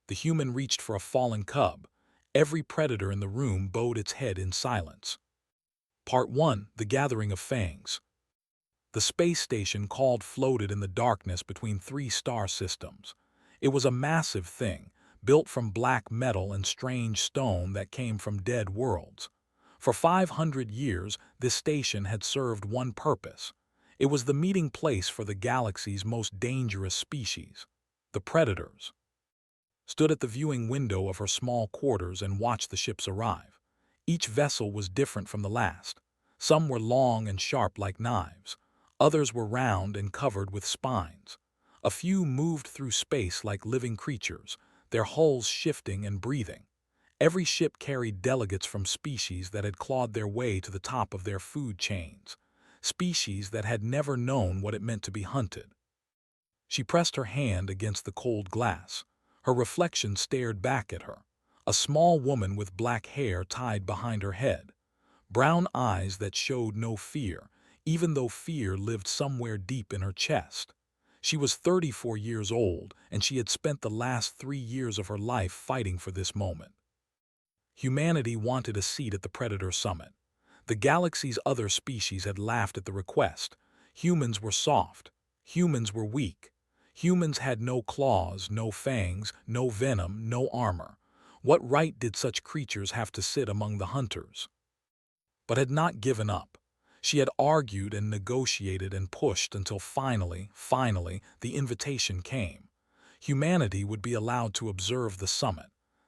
The human reached for a fallen cub. Every predator in the room bowed its head in silence. Part 1. The Gathering of Fangs. The space station called floated in the darkness between three star systems. It was a massive thing, built from black metal and strange stone that came from dead worlds. For 500 years, this station had served one purpose. It was the meeting place for the galaxy's most dangerous species, the predators. Stood at the viewing window of her small quarters and watched the ships arrive. Each vessel was different from the last. Some were long and sharp like knives. Others were round and covered with spines. A few moved through space like living creatures, their hulls shifting and breathing. Every ship carried delegates from species that had clawed their way to the top of their food chains, species that had never known what it meant to be hunted. She pressed her hand against the cold glass. Her reflection stared back at her, a small woman with black hair tied behind her head, brown eyes that showed no fear, even though fear lived somewhere deep in her chest. She was 34 years old, and she had spent the last 3 years of her life fighting for this moment. Humanity wanted a seat at the Predator Summit. The galaxy's other species had laughed at the request. Humans were soft. Humans were weak. Humans had no claws, no fangs, no venom, no armor. What right did such creatures have to sit among the hunters? But had not given up. She had argued and negotiated and pushed until finally, the invitation came. Humanity would be allowed to observe the summit.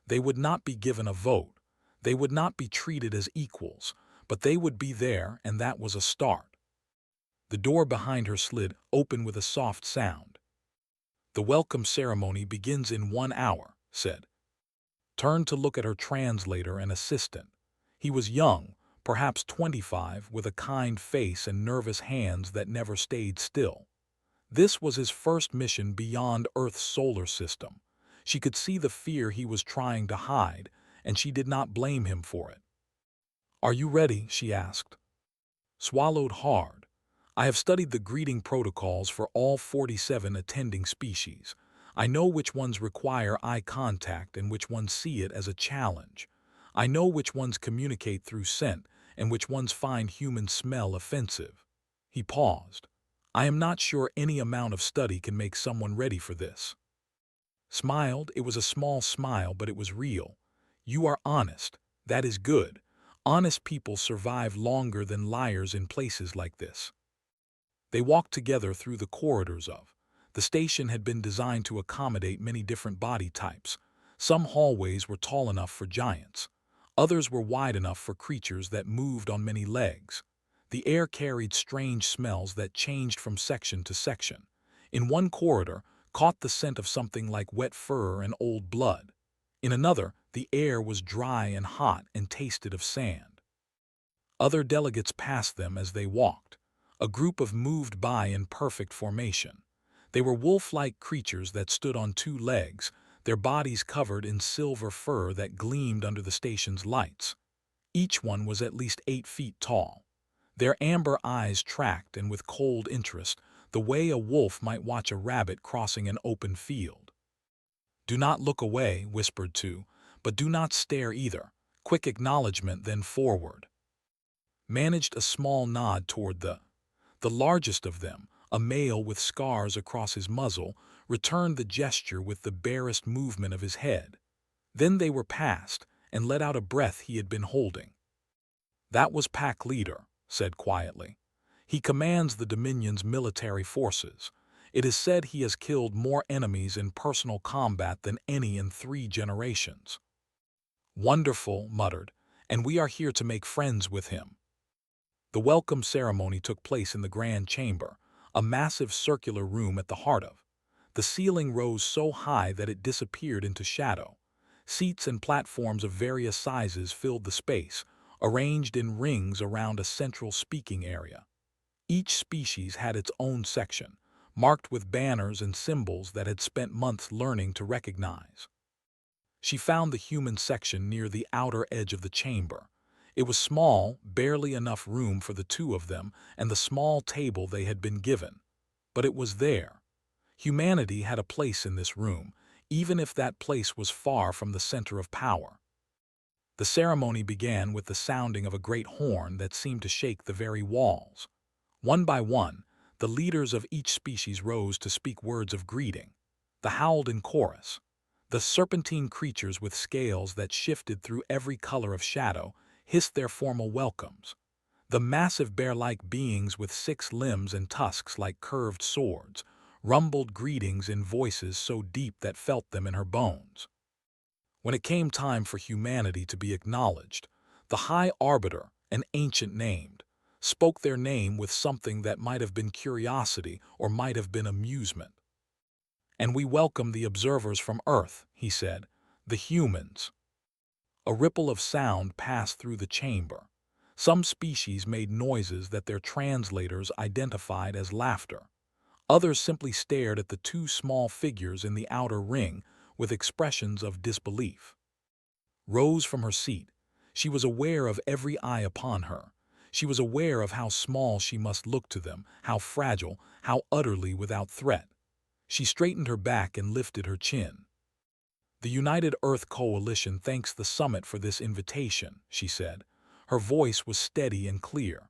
They would not be given a vote. They would not be treated as equals, but they would be there, and that was a start. The door behind her slid open with a soft sound. "The welcome ceremony begins in 1 hour," said. Turned to look at her translator and assistant. He was young, perhaps 25, with a kind face and nervous hands that never stayed still. This was his first mission beyond Earth's solar system. She could see the fear he was trying to hide, and she did not blame him for it. "Are you ready?" she asked. Swallowed hard. "I have studied the greeting protocols for all 47 attending species. I know which ones require eye contact and which ones see it as a challenge. I know which ones communicate through scent and which ones find human smell offensive." He paused. "I am not sure any amount of study can make someone ready for this." Smiled. It was a small smile, but it was real. "You are honest. That is good. Honest people survive longer than liars in places like this." They walked together through the corridors of. The station had been designed to accommodate many different body types. Some hallways were tall enough for giants. Others were wide enough for creatures that moved on many legs. The air carried strange smells that changed from section to section. In one corridor, caught the scent of something like wet fur and old blood. In another, the air was dry and hot and tasted of sand. Other delegates passed them as they walked. A group of moved by in perfect formation. They were wolf-like creatures that stood on 2 legs, their bodies covered in silver fur that gleamed under the station's lights. Each one was at least 8 feet tall. Their amber eyes tracked and with cold interest, the way a wolf might watch a rabbit crossing an open field. "Do not look away," whispered 2, "but do not stare either." Quick acknowledgement, then forward. Managed a small nod toward the largest of them, a male with scars across his muzzle, returned the gesture with the barest movement of his head. Then they were past, and let out a breath he had been holding. "That was Pack Leader," said quietly. "He commands the Dominion's military forces. It is said he has killed more enemies in personal combat than any in 3 generations." "Wonderful," muttered, "and we are here to make friends with him." The welcome ceremony took place in the Grand Chamber, a massive circular room at the heart of. The ceiling rose so high that it disappeared into shadow. Seats and platforms of various sizes filled the space, arranged in rings around a central speaking area. Each species had its own section, marked with banners and symbols that had spent months learning to recognize. She found the human section near the outer edge of the chamber. It was small, barely enough room for the 2 of them and the small table they had been given. But it was there. Humanity had a place in this room, even if that place was far from the center of power. The ceremony began with the sounding of a great horn that seemed to shake the very walls. One by one, the leaders of each species rose to speak words of greeting. They howled in chorus. The serpentine creatures with scales that shifted through every color of shadow hissed their formal welcomes. The massive bear-like beings with 6 limbs and tusks like curved swords rumbled greetings in voices so deep that felt them in her bones. When it came time for humanity to be acknowledged, the High Arbiter, an ancient named, spoke their name with something that might have been curiosity or might have been amusement. "And we welcome the observers from Earth," he said, "the humans." A ripple of sound passed through the chamber. Some species made noises that their translators identified as laughter. Others simply stared at the 2 small figures in the outer ring with expressions of disbelief. Rose from her seat. She was aware of every eye upon her. She was aware of how small she must look to them, how fragile, how utterly without threat. She straightened her back and lifted her chin. "The United Earth Coalition thanks the summit for this invitation," she said. Her voice was steady and clear.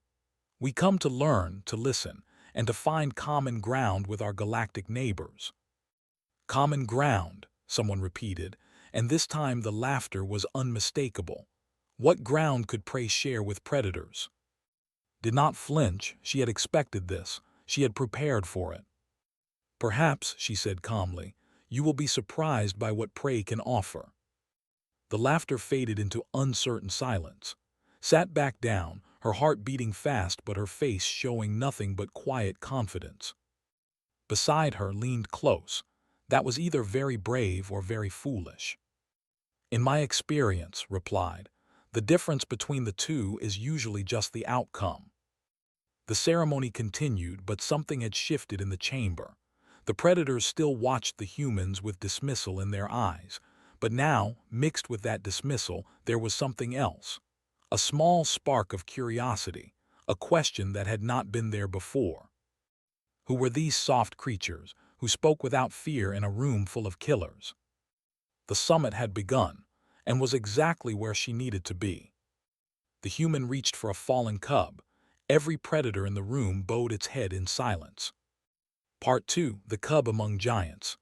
"We come to learn, to listen, and to find common ground with our galactic neighbors." "Common ground," someone repeated, and this time the laughter was unmistakable. What ground could prey share with predators? Did not flinch, she had expected this, she had prepared for it. "Perhaps," she said calmly, "you will be surprised by what prey can offer." The laughter faded into uncertain silence. Sat back down, her heart beating fast but her face showing nothing but quiet confidence. Beside her leaned close. That was either very brave or very foolish. "In my experience," replied, "the difference between the two is usually just the outcome." The ceremony continued, but something had shifted in the chamber. The predators still watched the humans with dismissal in their eyes, but now, mixed with that dismissal, there was something else. A small spark of curiosity, a question that had not been there before. Who were these soft creatures, who spoke without fear in a room full of killers? The summit had begun, and was exactly where she needed to be. The human reached for a fallen cub. Every predator in the room bowed its head in silence. Part 2: The Cub Among Giants.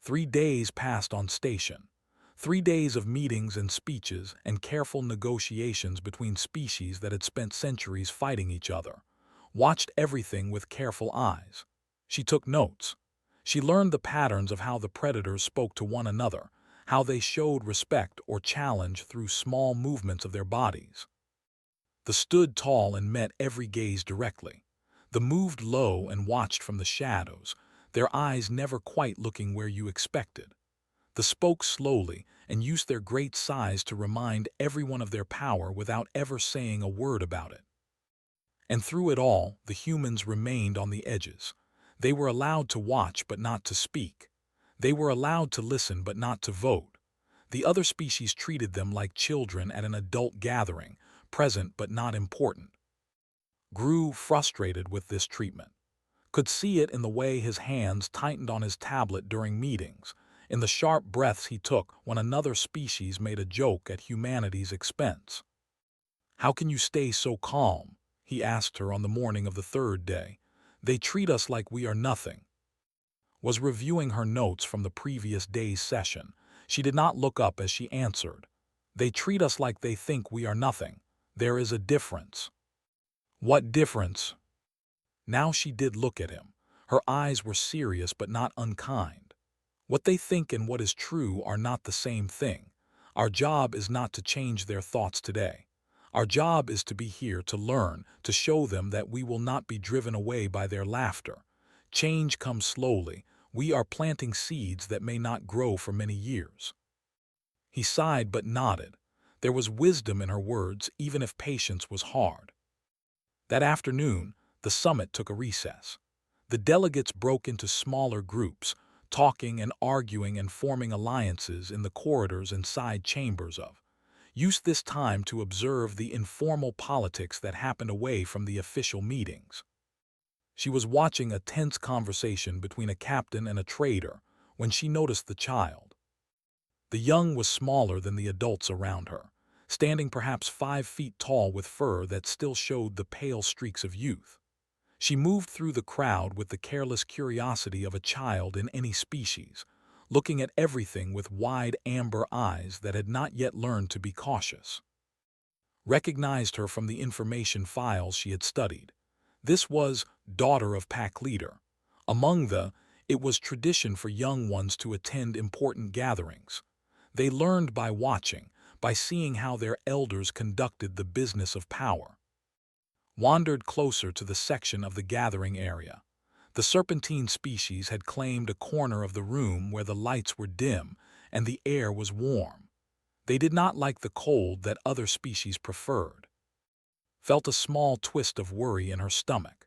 3 days passed on station. 3 days of meetings and speeches and careful negotiations between species that had spent centuries fighting each other. Watched everything with careful eyes. She took notes. She learned the patterns of how the predators spoke to one another, how they showed respect or challenge through small movements of their bodies. The stood tall and met every gaze directly. The moved low and watched from the shadows, their eyes never quite looking where you expected. The spoke slowly and used their great size to remind everyone of their power without ever saying a word about it. And through it all, the humans remained on the edges. They were allowed to watch but not to speak. They were allowed to listen but not to vote. The other species treated them like children at an adult gathering, present but not important. Grew frustrated with this treatment. Could see it in the way his hands tightened on his tablet during meetings, in the sharp breaths he took when another species made a joke at humanity's expense. "How can you stay so calm?" he asked her on the morning of the 3rd day. "They treat us like we are nothing." Was reviewing her notes from the previous day's session. She did not look up as she answered. "They treat us like they think we are nothing. There is a difference." "What difference?" Now she did look at him. Her eyes were serious but not unkind. "What they think and what is true are not the same thing. Our job is not to change their thoughts today. Our job is to be here to learn, to show them that we will not be driven away by their laughter. Change comes slowly. We are planting seeds that may not grow for many years." He sighed but nodded. There was wisdom in her words, even if patience was hard. That afternoon, the summit took a recess. The delegates broke into smaller groups, talking and arguing and forming alliances in the corridors and side chambers of. Used this time to observe the informal politics that happened away from the official meetings. She was watching a tense conversation between a captain and a trader, when she noticed the child. The young was smaller than the adults around her, standing perhaps 5 feet tall with fur that still showed the pale streaks of youth. She moved through the crowd with the careless curiosity of a child in any species, looking at everything with wide amber eyes that had not yet learned to be cautious. Recognized her from the information files she had studied. This was daughter of pack leader. Among it was tradition for young ones to attend important gatherings. They learned by watching, by seeing how their elders conducted the business of power. Wandered closer to the section of the gathering area. The serpentine species had claimed a corner of the room where the lights were dim and the air was warm. They did not like the cold that other species preferred. Felt a small twist of worry in her stomach.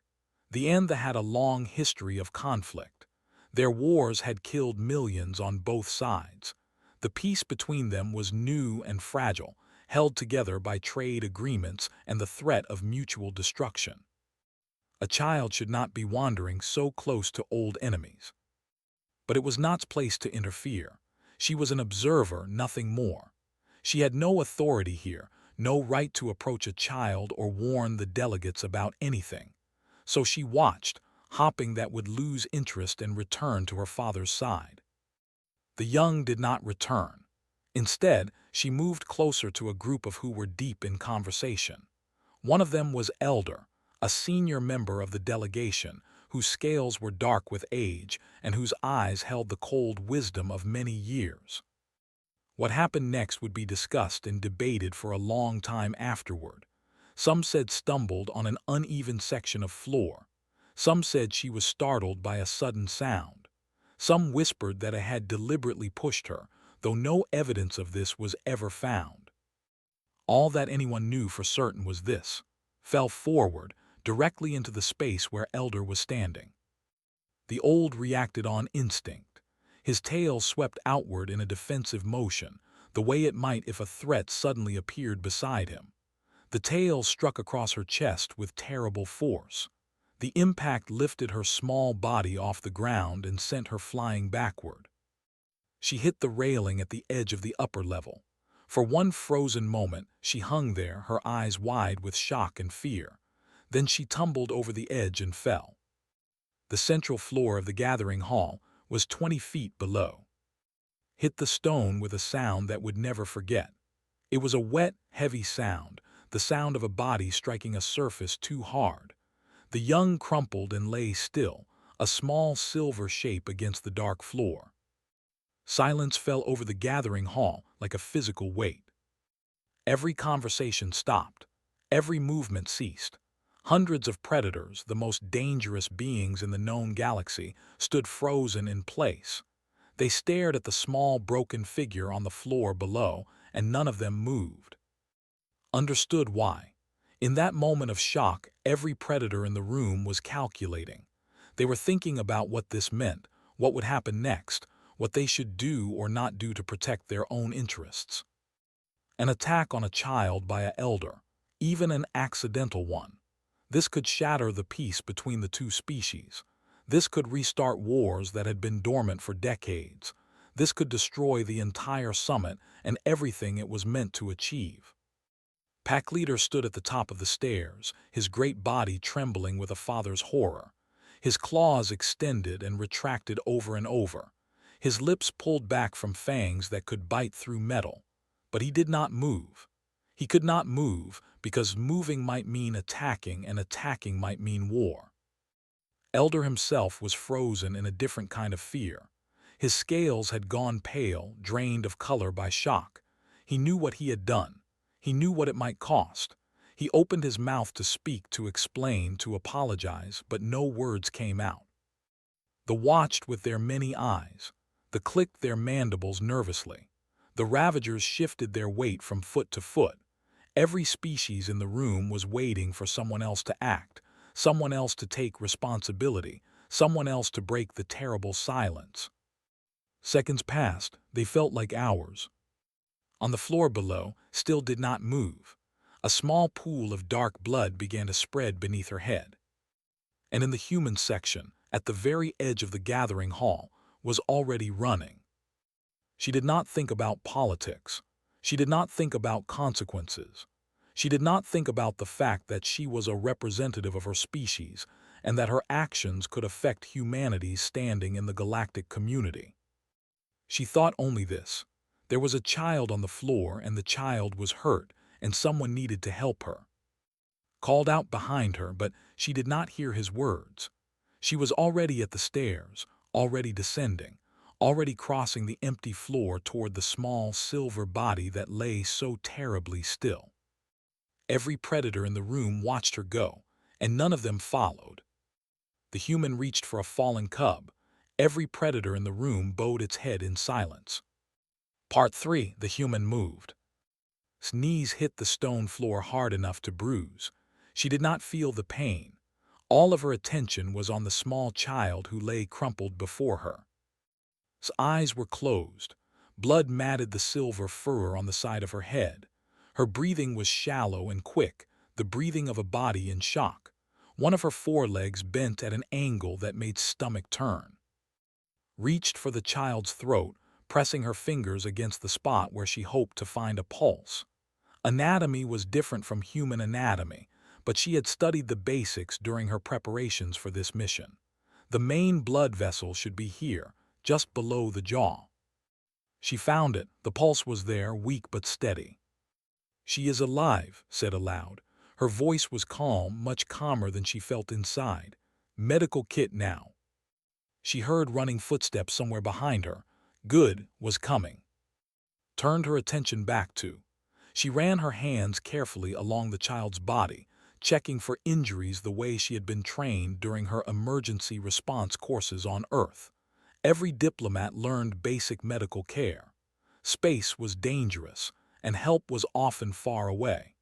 The Enda had a long history of conflict. Their wars had killed millions on both sides. The peace between them was new and fragile, held together by trade agreements and the threat of mutual destruction. A child should not be wandering so close to old enemies. But it was Not's place to interfere. She was an observer, nothing more. She had no authority here, no right to approach a child or warn the delegates about anything. So she watched, hoping that would lose interest and return to her father's side. The young did not return. Instead, she moved closer to a group of who were deep in conversation. One of them was Elder, a senior member of the delegation, whose scales were dark with age and whose eyes held the cold wisdom of many years. What happened next would be discussed and debated for a long time afterward. Some said stumbled on an uneven section of floor. Some said she was startled by a sudden sound. Some whispered that it had deliberately pushed her, though no evidence of this was ever found. All that anyone knew for certain was this: fell forward, directly into the space where Elder was standing. The old reacted on instinct. His tail swept outward in a defensive motion, the way it might if a threat suddenly appeared beside him. The tail struck across her chest with terrible force. The impact lifted her small body off the ground and sent her flying backward. She hit the railing at the edge of the upper level. For one frozen moment, she hung there, her eyes wide with shock and fear. Then she tumbled over the edge and fell. The central floor of the gathering hall was 20 feet below. Hit the stone with a sound that would never forget. It was a wet, heavy sound, the sound of a body striking a surface too hard. The young crumpled and lay still, a small silver shape against the dark floor. Silence fell over the gathering hall like a physical weight. Every conversation stopped. Every movement ceased. Hundreds of predators, the most dangerous beings in the known galaxy, stood frozen in place. They stared at the small, broken figure on the floor below, and none of them moved. Understood why. In that moment of shock, every predator in the room was calculating. They were thinking about what this meant, what would happen next, what they should do or not do to protect their own interests. An attack on a child by an elder, even an accidental one. This could shatter the peace between the two species. This could restart wars that had been dormant for decades. This could destroy the entire summit and everything it was meant to achieve. Pack Leader stood at the top of the stairs, his great body trembling with a father's horror. His claws extended and retracted over and over. His lips pulled back from fangs that could bite through metal. But he did not move. He could not move because moving might mean attacking and attacking might mean war. Elder himself was frozen in a different kind of fear. His scales had gone pale, drained of color by shock. He knew what he had done. He knew what it might cost. He opened his mouth to speak, to explain, to apologize, but no words came out. The watched with their many eyes. The clicked their mandibles nervously. The ravagers shifted their weight from foot to foot. Every species in the room was waiting for someone else to act, someone else to take responsibility, someone else to break the terrible silence. Seconds passed, they felt like hours. On the floor below, still did not move. A small pool of dark blood began to spread beneath her head. And in the human section, at the very edge of the gathering hall, was already running. She did not think about politics. She did not think about consequences. She did not think about the fact that she was a representative of her species and that her actions could affect humanity's standing in the galactic community. She thought only this: there was a child on the floor and the child was hurt and someone needed to help her. Called out behind her, but she did not hear his words. She was already at the stairs, already descending, already crossing the empty floor toward the small silver body that lay so terribly still. Every predator in the room watched her go, and none of them followed. The human reached for a fallen cub. Every predator in the room bowed its head in silence. Part 3. The human moved. His knees hit the stone floor hard enough to bruise. She did not feel the pain. All of her attention was on the small child who lay crumpled before her. His eyes were closed. Blood matted the silver fur on the side of her head. Her breathing was shallow and quick, the breathing of a body in shock. One of her forelegs bent at an angle that made stomach turn. Reached for the child's throat, pressing her fingers against the spot where she hoped to find a pulse. Anatomy was different from human anatomy, but she had studied the basics during her preparations for this mission. The main blood vessel should be here, just below the jaw. She found it. The pulse was there, weak but steady. "She is alive," said aloud. Her voice was calm, much calmer than she felt inside. "Medical kit now." She heard running footsteps somewhere behind her. Good was coming. Turned her attention back to. She ran her hands carefully along the child's body, checking for injuries the way she had been trained during her emergency response courses on Earth. Every diplomat learned basic medical care. Space was dangerous, and help was often far away.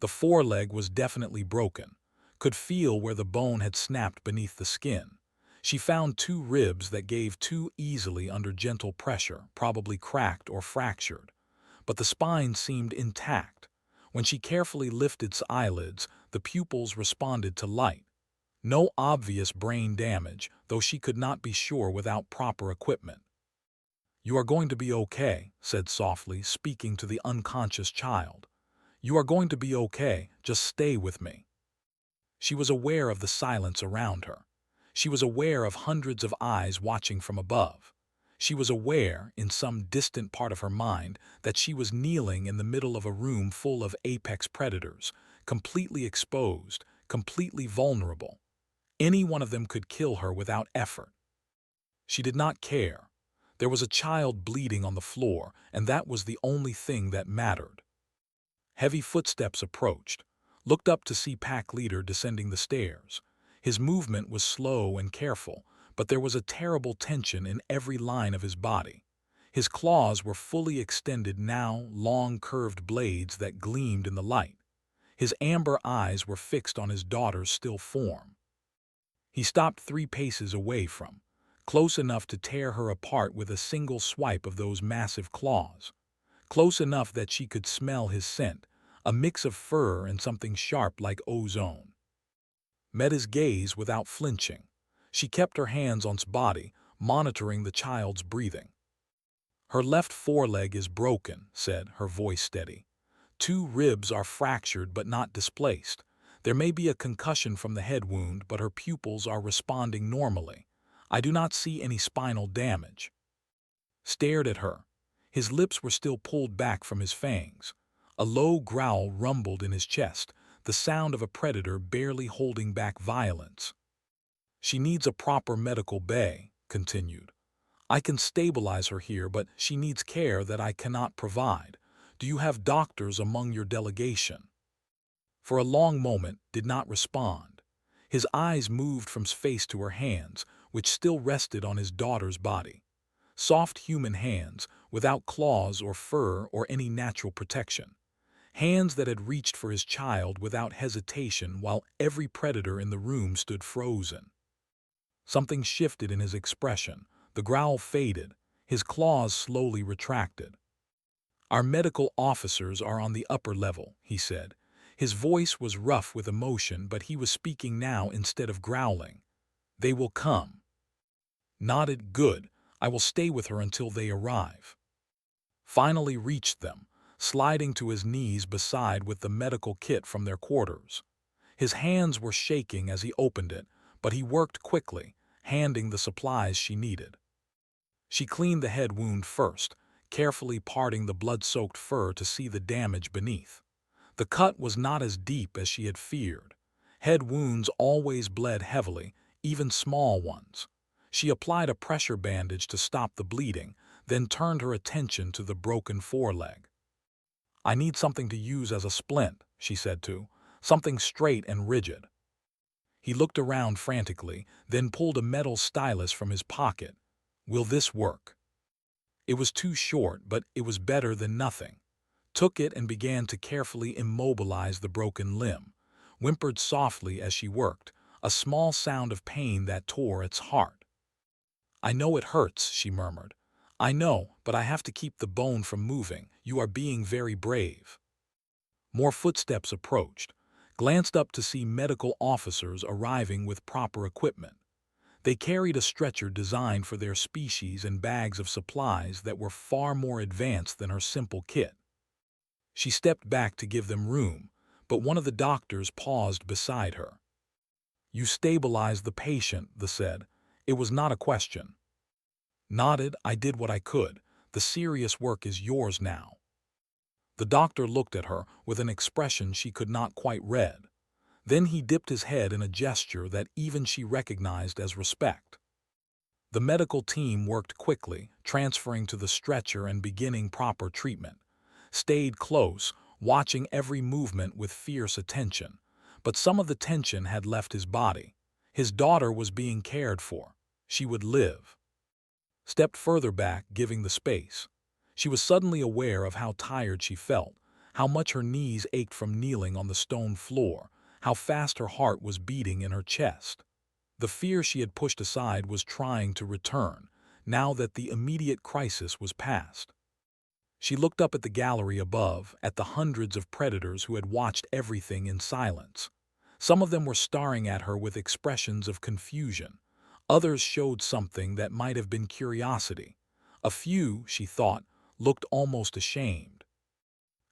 The foreleg was definitely broken, could feel where the bone had snapped beneath the skin. She found 2 ribs that gave too easily under gentle pressure, probably cracked or fractured. But the spine seemed intact. When she carefully lifted its eyelids, the pupils responded to light. No obvious brain damage, though she could not be sure without proper equipment. "You are going to be okay," said softly, speaking to the unconscious child. "You are going to be okay, just stay with me." She was aware of the silence around her. She was aware of hundreds of eyes watching from above. She was aware, in some distant part of her mind, that she was kneeling in the middle of a room full of apex predators, completely exposed, completely vulnerable. Any one of them could kill her without effort. She did not care. There was a child bleeding on the floor, and that was the only thing that mattered. Heavy footsteps approached. Looked up to see Pack Leader descending the stairs. His movement was slow and careful, but there was a terrible tension in every line of his body. His claws were fully extended now, long curved blades that gleamed in the light. His amber eyes were fixed on his daughter's still form. He stopped 3 paces away from, close enough to tear her apart with a single swipe of those massive claws. Close enough that she could smell his scent, a mix of fur and something sharp like ozone. Met his gaze without flinching. She kept her hands on his body, monitoring the child's breathing. "Her left foreleg is broken," said, her voice steady. 2 ribs are fractured but not displaced. There may be a concussion from the head wound, but her pupils are responding normally. I do not see any spinal damage." Stared at her. His lips were still pulled back from his fangs. A low growl rumbled in his chest, the sound of a predator barely holding back violence. "She needs a proper medical bay," continued. "I can stabilize her here, but she needs care that I cannot provide. Do you have doctors among your delegation?" For a long moment, did not respond. His eyes moved from his face to her hands, which still rested on his daughter's body. Soft human hands, without claws or fur or any natural protection. Hands that had reached for his child without hesitation while every predator in the room stood frozen. Something shifted in his expression. The growl faded. His claws slowly retracted. "Our medical officers are on the upper level," he said. His voice was rough with emotion, but he was speaking now instead of growling. "They will come." Nodded. Good. I will stay with her until they arrive. Finally reached them, sliding to his knees beside with the medical kit from their quarters. His hands were shaking as he opened it, but he worked quickly, handing the supplies she needed. She cleaned the head wound first, carefully parting the blood-soaked fur to see the damage beneath. The cut was not as deep as she had feared. Head wounds always bled heavily, even small ones. She applied a pressure bandage to stop the bleeding, then turned her attention to the broken foreleg. I need something to use as a splint, she said something straight and rigid. He looked around frantically, then pulled a metal stylus from his pocket. Will this work? It was too short, but it was better than nothing. Took it and began to carefully immobilize the broken limb. Whimpered softly as she worked, a small sound of pain that tore its heart. I know it hurts, she murmured. I know, but I have to keep the bone from moving. You are being very brave. More footsteps approached. Glanced up to see medical officers arriving with proper equipment. They carried a stretcher designed for their species and bags of supplies that were far more advanced than her simple kit. She stepped back to give them room, but one of the doctors paused beside her. You stabilized the patient, they said. It was not a question. Nodded. I did what I could. The serious work is yours now. The doctor looked at her with an expression she could not quite read. Then he dipped his head in a gesture that even she recognized as respect. The medical team worked quickly, transferring to the stretcher and beginning proper treatment. Stayed close, watching every movement with fierce attention. But some of the tension had left his body. His daughter was being cared for. She would live. Stepped further back, giving the space. She was suddenly aware of how tired she felt, how much her knees ached from kneeling on the stone floor, how fast her heart was beating in her chest. The fear she had pushed aside was trying to return, now that the immediate crisis was past. She looked up at the gallery above, at the hundreds of predators who had watched everything in silence. Some of them were staring at her with expressions of confusion. Others showed something that might have been curiosity. A few, she thought, looked almost ashamed.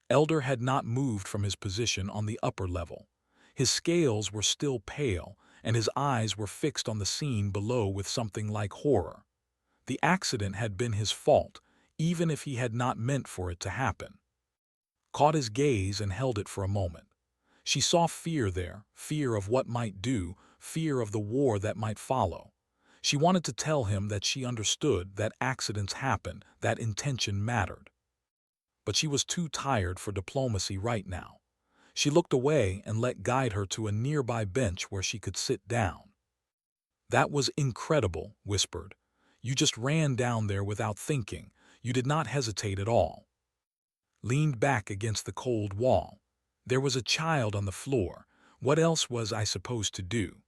Elder had not moved from his position on the upper level. His scales were still pale, and his eyes were fixed on the scene below with something like horror. The accident had been his fault, even if he had not meant for it to happen. Caught his gaze and held it for a moment. She saw fear there, fear of what might do, fear of the war that might follow. She wanted to tell him that she understood that accidents happened, that intention mattered. But she was too tired for diplomacy right now. She looked away and let guide her to a nearby bench where she could sit down. That was incredible, whispered. You just ran down there without thinking. You did not hesitate at all. Leaned back against the cold wall. There was a child on the floor. What else was I supposed to do?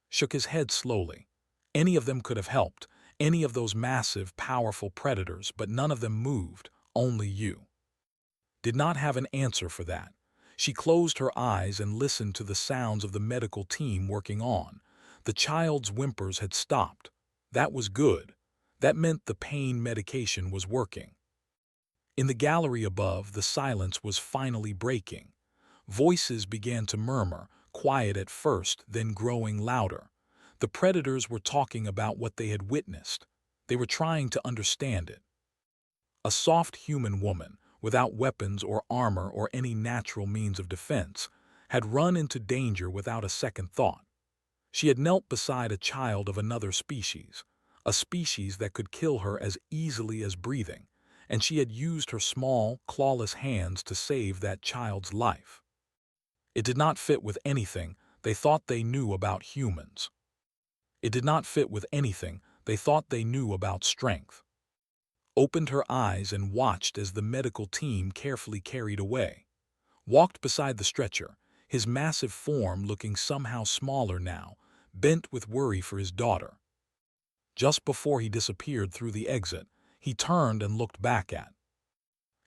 Shook his head slowly. Any of them could have helped, any of those massive, powerful predators, but none of them moved, only you. Did not have an answer for that. She closed her eyes and listened to the sounds of the medical team working on. The child's whimpers had stopped. That was good. That meant the pain medication was working. In the gallery above, the silence was finally breaking. Voices began to murmur, quiet at first, then growing louder. The predators were talking about what they had witnessed. They were trying to understand it. A soft human woman, without weapons or armor or any natural means of defense, had run into danger without a second thought. She had knelt beside a child of another species, a species that could kill her as easily as breathing, and she had used her small, clawless hands to save that child's life. It did not fit with anything they thought they knew about humans. It did not fit with anything they thought they knew about strength. Opened her eyes and watched as the medical team carefully carried away. Walked beside the stretcher, his massive form looking somehow smaller now, bent with worry for his daughter. Just before he disappeared through the exit, he turned and looked back at.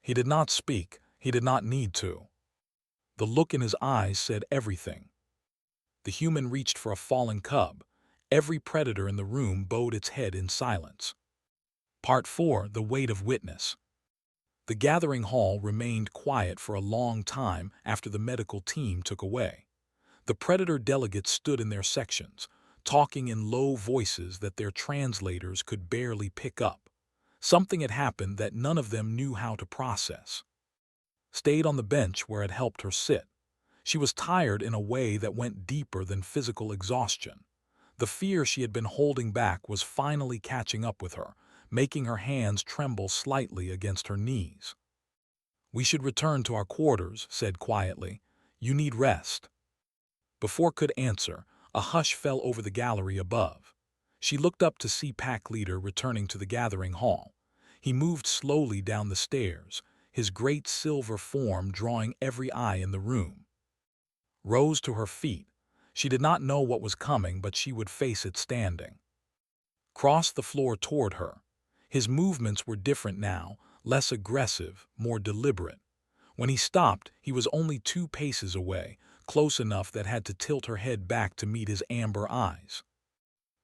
He did not speak, he did not need to. The look in his eyes said everything. The human reached for a fallen cub, Every predator in the room bowed its head in silence. Part 4: The Weight of Witness. The gathering hall remained quiet for a long time after the medical team took away. The predator delegates stood in their sections, talking in low voices that their translators could barely pick up. Something had happened that none of them knew how to process. Stayed on the bench where it helped her sit. She was tired in a way that went deeper than physical exhaustion. The fear she had been holding back was finally catching up with her, making her hands tremble slightly against her knees. "We should return to our quarters," said quietly. "You need rest." Before could answer, a hush fell over the gallery above. She looked up to see Pack Leader returning to the gathering hall. He moved slowly down the stairs, his great silver form drawing every eye in the room. Rose to her feet. She did not know what was coming, but she would face it standing. Crossed the floor toward her. His movements were different now, less aggressive, more deliberate. When he stopped, he was only 2 paces away, close enough that had to tilt her head back to meet his amber eyes.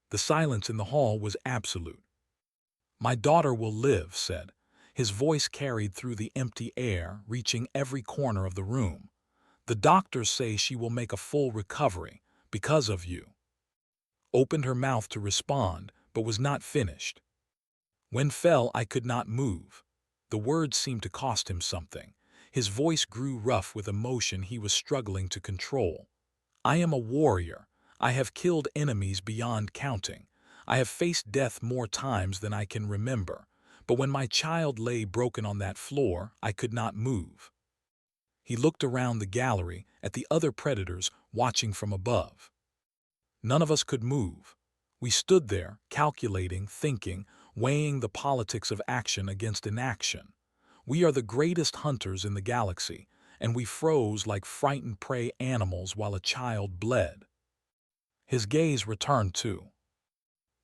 The silence in the hall was absolute. "My daughter will live," said. His voice carried through the empty air, reaching every corner of the room. "The doctors say she will make a full recovery, because of you." Opened her mouth to respond, but was not finished. "When fell, I could not move." The words seemed to cost him something. His voice grew rough with emotion he was struggling to control. "I am a warrior. I have killed enemies beyond counting. I have faced death more times than I can remember. But when my child lay broken on that floor, I could not move." He looked around the gallery at the other predators watching from above. None of us could move. We stood there, calculating, thinking, weighing the politics of action against inaction. We are the greatest hunters in the galaxy, and we froze like frightened prey animals while a child bled. His gaze returned too.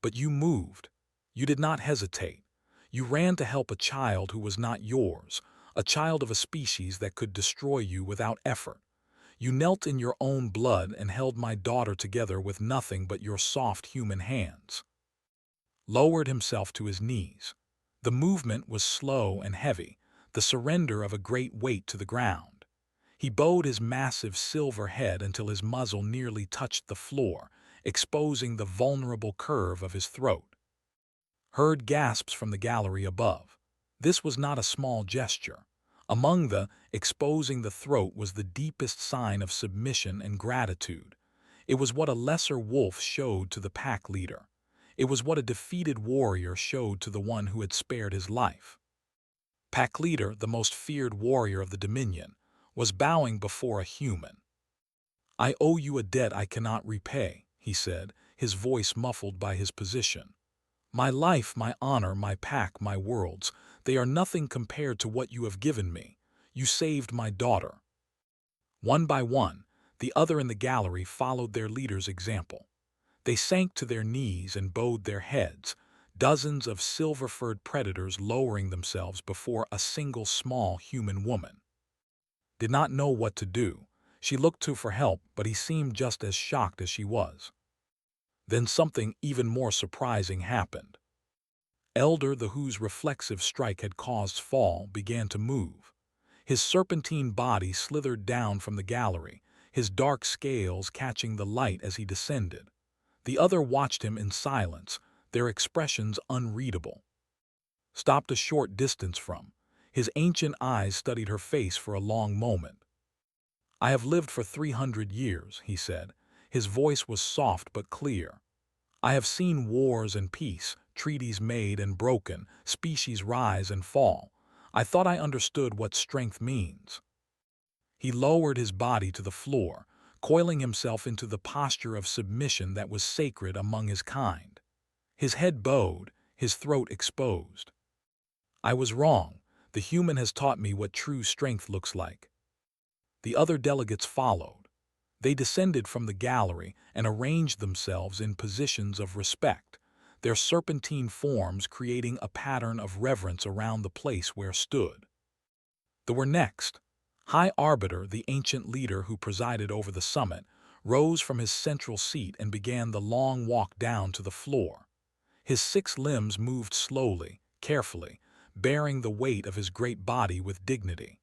"But you moved. You did not hesitate. You ran to help a child who was not yours, a child of a species that could destroy you without effort. You knelt in your own blood and held my daughter together with nothing but your soft human hands." Lowered himself to his knees. The movement was slow and heavy, the surrender of a great weight to the ground. He bowed his massive silver head until his muzzle nearly touched the floor, exposing the vulnerable curve of his throat. Heard gasps from the gallery above. This was not a small gesture. Among the exposing the throat was the deepest sign of submission and gratitude. It was what a lesser wolf showed to the pack leader. It was what a defeated warrior showed to the one who had spared his life. Pack leader, the most feared warrior of the Dominion, was bowing before a human. "I owe you a debt I cannot repay," he said, his voice muffled by his position. "My life, my honor, my pack, my worlds, they are nothing compared to what you have given me. You saved my daughter." One by one, the other in the gallery followed their leader's example. They sank to their knees and bowed their heads, dozens of silver-furred predators lowering themselves before a single small human woman. Did not know what to do. She looked to for help, but he seemed just as shocked as she was. Then something even more surprising happened. Elder, the whose reflexive strike had caused fall, began to move. His serpentine body slithered down from the gallery, his dark scales catching the light as he descended. The other watched him in silence, their expressions unreadable. Stopped a short distance from. His ancient eyes studied her face for a long moment. "I have lived for 300 years," he said. His voice was soft but clear. "I have seen wars and peace, treaties made and broken, species rise and fall. I thought I understood what strength means." He lowered his body to the floor, coiling himself into the posture of submission that was sacred among his kind. His head bowed, his throat exposed. "I was wrong. The human has taught me what true strength looks like." The other delegates followed. They descended from the gallery and arranged themselves in positions of respect, their serpentine forms creating a pattern of reverence around the place where stood. They were next. High Arbiter, the ancient leader who presided over the summit, rose from his central seat and began the long walk down to the floor. His 6 limbs moved slowly, carefully, bearing the weight of his great body with dignity.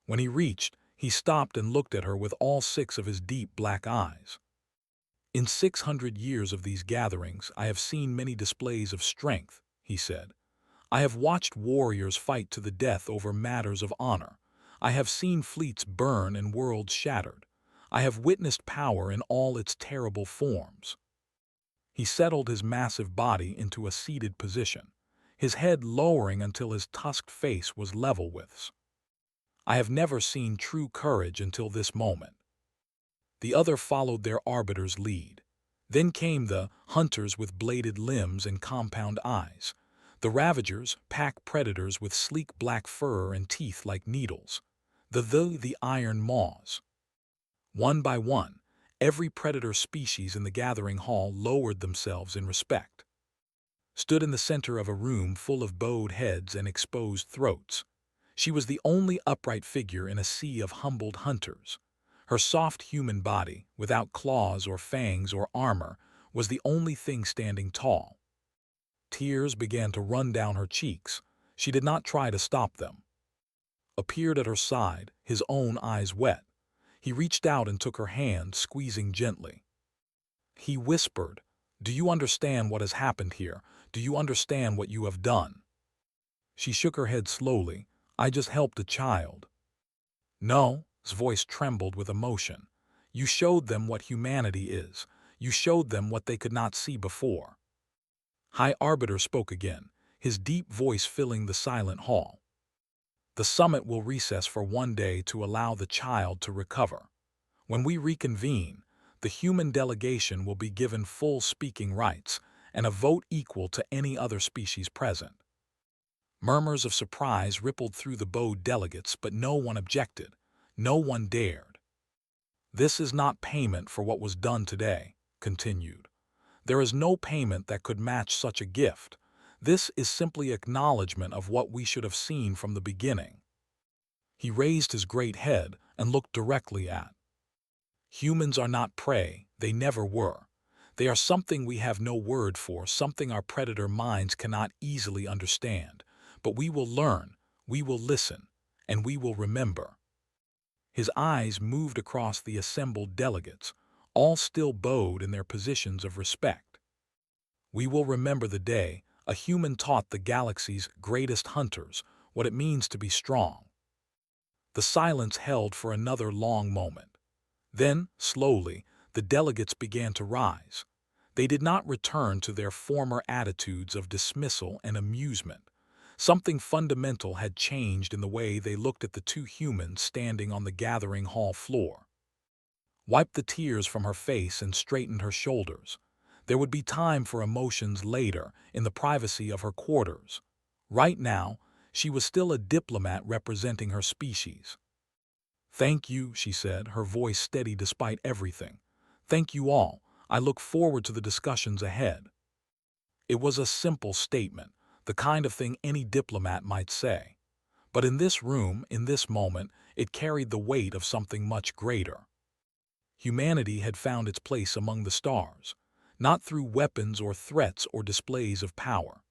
When he reached, he stopped and looked at her with all 6 of his deep black eyes. "In 600 years of these gatherings, I have seen many displays of strength," he said. "I have watched warriors fight to the death over matters of honor. I have seen fleets burn and worlds shattered. I have witnessed power in all its terrible forms." He settled his massive body into a seated position, his head lowering until his tusked face was level with us. "I have never seen true courage until this moment." The other followed their arbiter's lead. Then came the hunters with bladed limbs and compound eyes, the ravagers, pack predators with sleek black fur and teeth like needles, the iron maws. One by one, every predator species in the gathering hall lowered themselves in respect. Stood in the center of a room full of bowed heads and exposed throats. She was the only upright figure in a sea of humbled hunters. Her soft human body, without claws or fangs or armor, was the only thing standing tall. Tears began to run down her cheeks. She did not try to stop them. Appeared at her side, his own eyes wet. He reached out and took her hand, squeezing gently. He whispered, "Do you understand what has happened here? Do you understand what you have done?" She shook her head slowly. "I just helped a child." "No," his voice trembled with emotion. "You showed them what humanity is. You showed them what they could not see before." High Arbiter spoke again, his deep voice filling the silent hall. "The summit will recess for 1 day to allow the child to recover. When we reconvene, the human delegation will be given full speaking rights and a vote equal to any other species present." Murmurs of surprise rippled through the bowed delegates, but no one objected. No one dared. "This is not payment for what was done today," continued. "There is no payment that could match such a gift. This is simply acknowledgement of what we should have seen from the beginning." He raised his great head and looked directly at. "Humans are not prey, they never were. They are something we have no word for, something our predator minds cannot easily understand. But we will learn, we will listen, and we will remember." His eyes moved across the assembled delegates, all still bowed in their positions of respect. "We will remember the day a human taught the galaxy's greatest hunters what it means to be strong." The silence held for another long moment. Then, slowly, the delegates began to rise. They did not return to their former attitudes of dismissal and amusement. Something fundamental had changed in the way they looked at the 2 humans standing on the gathering hall floor. Wiped the tears from her face and straightened her shoulders. There would be time for emotions later, in the privacy of her quarters. Right now, she was still a diplomat representing her species. "Thank you," she said, her voice steady despite everything. "Thank you all. I look forward to the discussions ahead." It was a simple statement, the kind of thing any diplomat might say. But in this room, in this moment, it carried the weight of something much greater. Humanity had found its place among the stars, not through weapons or threats or displays of power.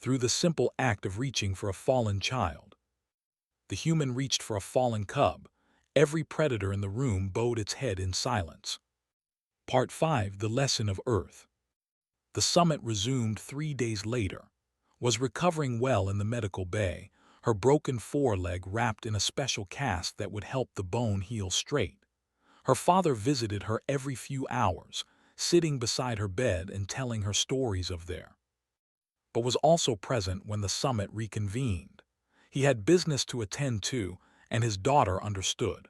Through the simple act of reaching for a fallen child. The human reached for a fallen cub. Every predator in the room bowed its head in silence. Part 5: The Lesson of Earth. The summit resumed 3 days later. Was recovering well in the medical bay, her broken foreleg wrapped in a special cast that would help the bone heal straight. Her father visited her every few hours, sitting beside her bed and telling her stories of there. But was also present when the summit reconvened. He had business to attend to, and his daughter understood.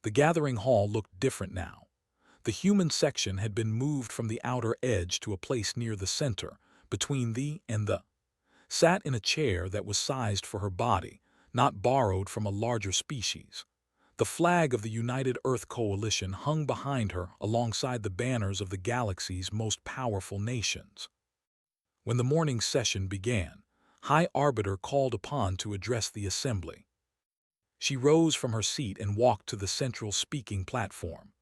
The gathering hall looked different now. The human section had been moved from the outer edge to a place near the center, between the and the. Sat in a chair that was sized for her body, not borrowed from a larger species. The flag of the United Earth Coalition hung behind her alongside the banners of the galaxy's most powerful nations. When the morning session began, High Arbiter called upon to address the assembly. She rose from her seat and walked to the central speaking platform.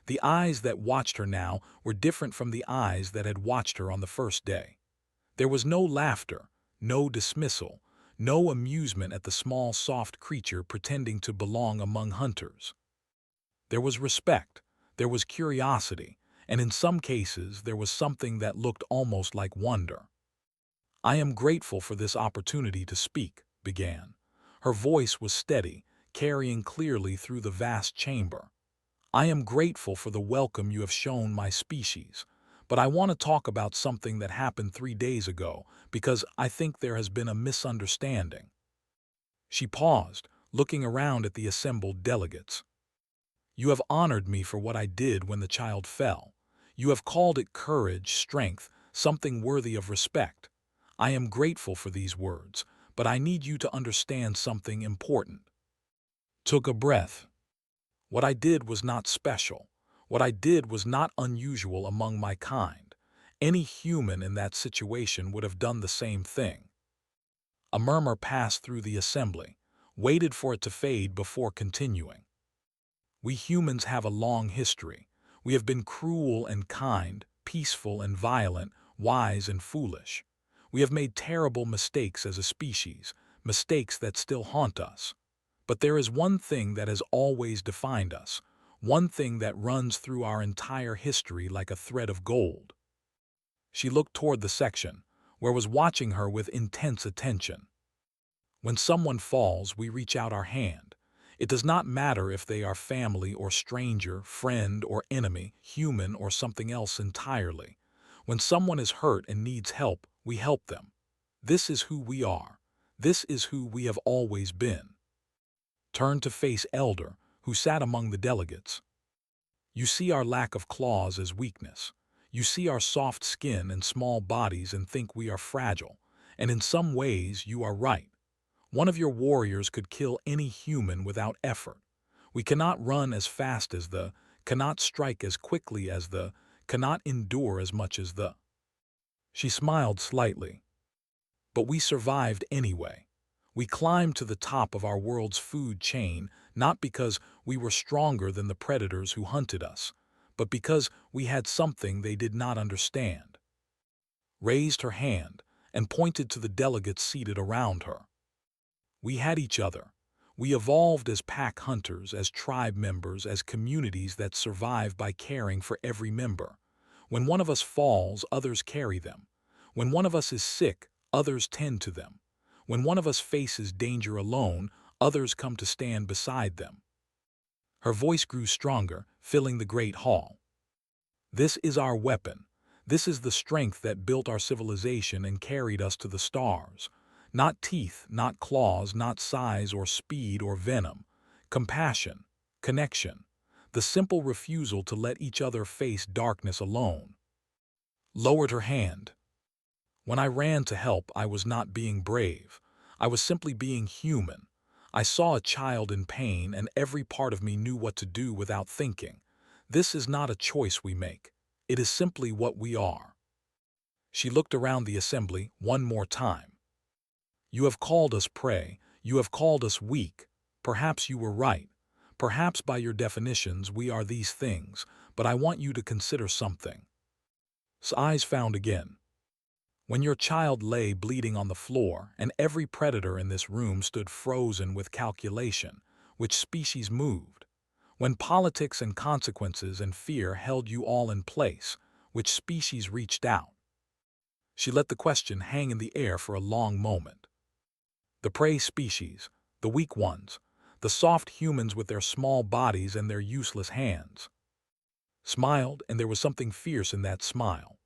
The eyes that watched her now were different from the eyes that had watched her on the first day. There was no laughter, no dismissal, no amusement at the small, soft creature pretending to belong among hunters. There was respect, there was curiosity, and in some cases there was something that looked almost like wonder. "I am grateful for this opportunity to speak," began. Her voice was steady, carrying clearly through the vast chamber. "I am grateful for the welcome you have shown my species, but I want to talk about something that happened 3 days ago because I think there has been a misunderstanding." She paused, looking around at the assembled delegates. "You have honored me for what I did when the child fell. You have called it courage, strength, something worthy of respect. I am grateful for these words, but I need you to understand something important." Took a breath. "What I did was not special. What I did was not unusual among my kind. Any human in that situation would have done the same thing." A murmur passed through the assembly, waited for it to fade before continuing. "We humans have a long history. We have been cruel and kind, peaceful and violent, wise and foolish. We have made terrible mistakes as a species, mistakes that still haunt us. But there is one thing that has always defined us, one thing that runs through our entire history like a thread of gold." She looked toward the section, where was watching her with intense attention. "When someone falls, we reach out our hand. It does not matter if they are family or stranger, friend or enemy, human or something else entirely. When someone is hurt and needs help, we help them. This is who we are. This is who we have always been." Turned to face Elder, who sat among the delegates. "You see our lack of claws as weakness. You see our soft skin and small bodies and think we are fragile. And in some ways, you are right. One of your warriors could kill any human without effort. We cannot run as fast as the, cannot strike as quickly as the, cannot endure as much as the." She smiled slightly. "But we survived anyway. We climbed to the top of our world's food chain, not because we were stronger than the predators who hunted us, but because we had something they did not understand." Raised her hand and pointed to the delegates seated around her. "We had each other. We evolved as pack hunters, as tribe members, as communities that survive by caring for every member. When one of us falls, others carry them. When one of us is sick, others tend to them. When one of us faces danger alone, others come to stand beside them." Her voice grew stronger, filling the great hall. "This is our weapon. This is the strength that built our civilization and carried us to the stars. Not teeth, not claws, not size or speed or venom. Compassion, connection, the simple refusal to let each other face darkness alone." Lowered her hand. "When I ran to help, I was not being brave. I was simply being human. I saw a child in pain, and every part of me knew what to do without thinking. This is not a choice we make. It is simply what we are." She looked around the assembly one more time. "You have called us prey. You have called us weak. Perhaps you were right. Perhaps by your definitions we are these things, but I want you to consider something." Eyes found again. "When your child lay bleeding on the floor, and every predator in this room stood frozen with calculation, which species moved? When politics and consequences and fear held you all in place, which species reached out?" She let the question hang in the air for a long moment. "The prey species, the weak ones, the soft humans with their small bodies and their useless hands." Smiled, and there was something fierce in that smile.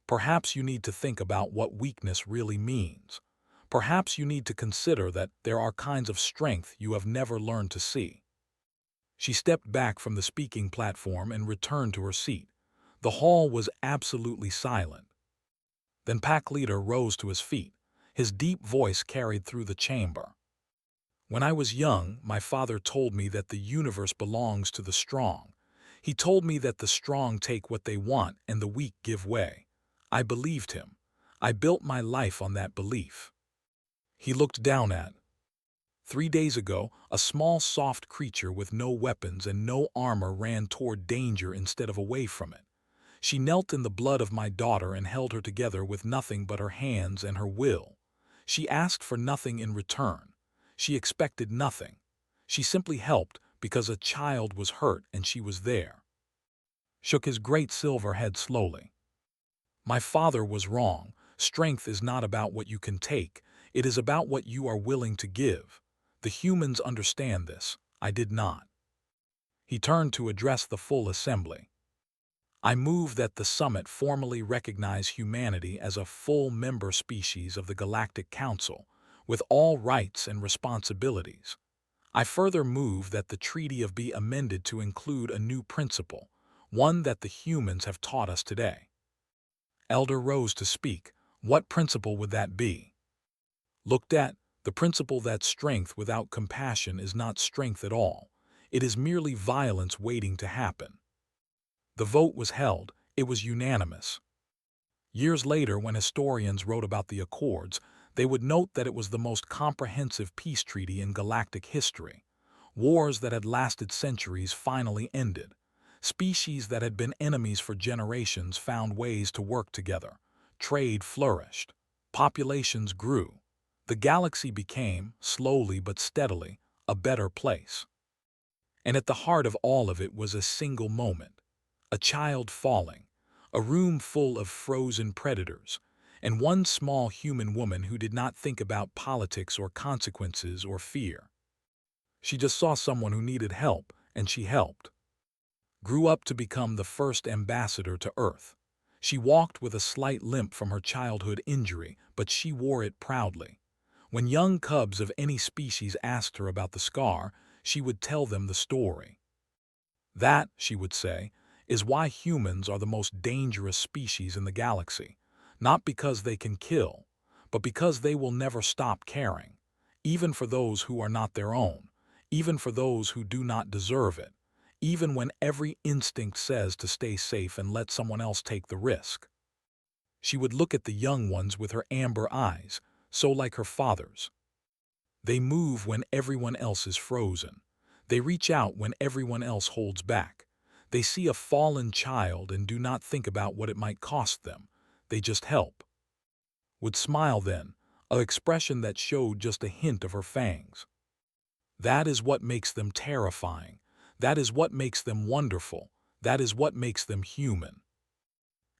"Perhaps you need to think about what weakness really means. Perhaps you need to consider that there are kinds of strength you have never learned to see." She stepped back from the speaking platform and returned to her seat. The hall was absolutely silent. Then Pack Leader rose to his feet. His deep voice carried through the chamber. "When I was young, my father told me that the universe belongs to the strong. He told me that the strong take what they want and the weak give way. I believed him. I built my life on that belief." He looked down at 3 days ago, a small soft creature with no weapons and no armor ran toward danger instead of away from it. She knelt in the blood of my daughter and held her together with nothing but her hands and her will. She asked for nothing in return. She expected nothing. She simply helped because a child was hurt and she was there. Shook his great silver head slowly. My father was wrong. Strength is not about what you can take. It is about what you are willing to give. The humans understand this. I did not. He turned to address the full assembly. I move that the summit formally recognize humanity as a full member species of the Galactic Council, with all rights and responsibilities. I further move that the treaty be amended to include a new principle, one that the humans have taught us today. Elder rose to speak. What principle would that be? Looked at, the principle that strength without compassion is not strength at all. It is merely violence waiting to happen. The vote was held. It was unanimous. Years later, when historians wrote about the Accords, they would note that it was the most comprehensive peace treaty in galactic history. Wars that had lasted centuries finally ended. Species that had been enemies for generations found ways to work together. Trade flourished. Populations grew. The galaxy became, slowly but steadily, a better place. And at the heart of all of it was a single moment. A child falling, a room full of frozen predators, and one small human woman who did not think about politics or consequences or fear. She just saw someone who needed help, and she helped. Grew up to become the first ambassador to Earth. She walked with a slight limp from her childhood injury, but she wore it proudly. When young cubs of any species asked her about the scar, she would tell them the story. That, she would say, is why humans are the most dangerous species in the galaxy, not because they can kill, but because they will never stop caring, even for those who are not their own, even for those who do not deserve it, even when every instinct says to stay safe and let someone else take the risk. She would look at the young ones with her amber eyes, so like her father's. They move when everyone else is frozen. They reach out when everyone else holds back. They see a fallen child and do not think about what it might cost them. They just help. Would smile then, an expression that showed just a hint of her fangs. That is what makes them terrifying. That is what makes them wonderful. That is what makes them human.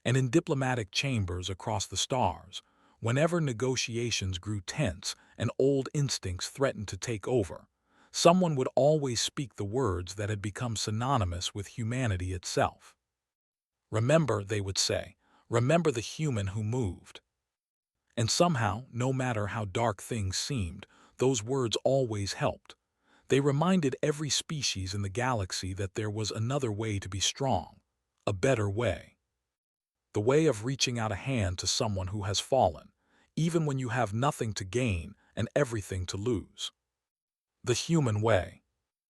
And in diplomatic chambers across the stars, whenever negotiations grew tense and old instincts threatened to take over, someone would always speak the words that had become synonymous with humanity itself. Remember, they would say, remember the human who moved. And somehow, no matter how dark things seemed, those words always helped. They reminded every species in the galaxy that there was another way to be strong, a better way. The way of reaching out a hand to someone who has fallen, even when you have nothing to gain and everything to lose. The human way.